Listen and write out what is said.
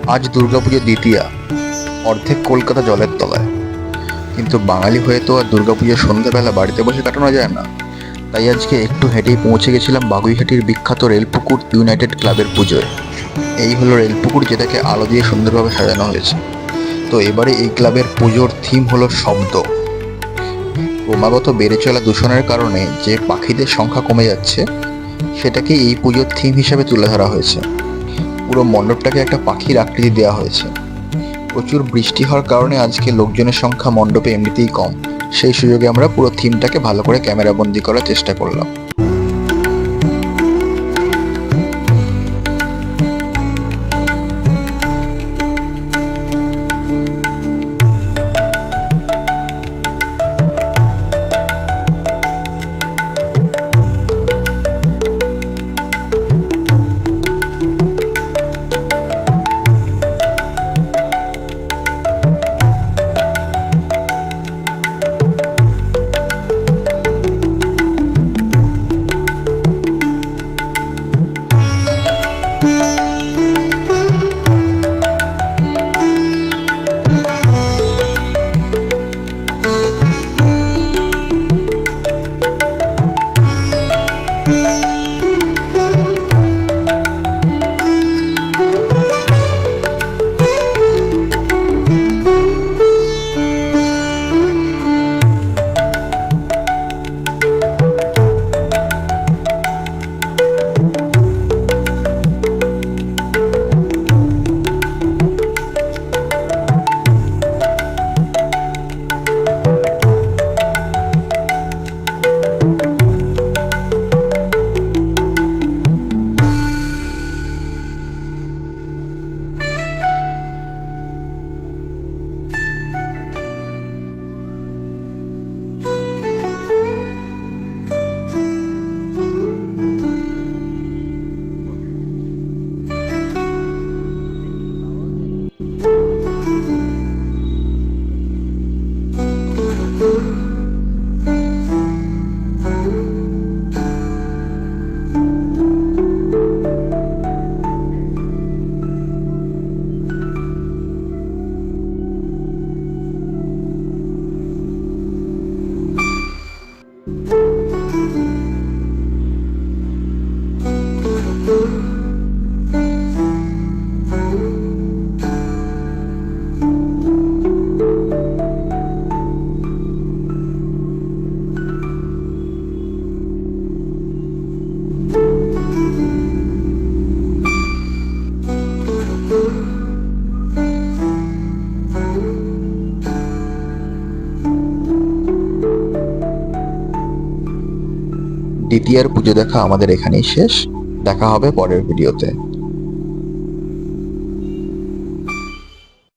আজ দুর্গাপুজো দ্বিতীয়া, অর্ধেক কলকাতা জলের তলায়। কিন্তু বাঙালি হয়ে তো আর দুর্গাপুজোর সন্ধ্যাবেলা বাড়িতে বসে কাটানো যায় না। তাই আজকে একটু হেঁটেই পৌঁছে গেছিলাম বাগুইহাটির বিখ্যাত রেলপুকুর ইউনাইটেড ক্লাবের পুজোয়। এই হলো রেলপুকুর, যেটাকে আলো দিয়ে সুন্দরভাবে সাজানো হয়েছে। তো এবারে এই ক্লাবের পুজোর থিম হলো শব্দ। ক্রমাগত বেড়ে চলা দূষণের কারণে যে পাখিদের সংখ্যা কমে যাচ্ছে, সেটাকে এই পুজোর থিম হিসেবে তুলে ধরা হয়েছে। পুরো মণ্ডপটাকে একটা পাখির আকৃতি দেওয়া হয়েছে। প্রচুর বৃষ্টি হওয়ার কারণে আজকে লোকজনের সংখ্যা মণ্ডপে এমনিতেই কম। সেই সুযোগে আমরা পুরো থিমটাকে ভালো করে ক্যামেরাবন্দি করার চেষ্টা করলাম। দ্বিতীয়ার পুজো দেখা আমাদের এখানেই শেষ। দেখা হবে পরের ভিডিওতে।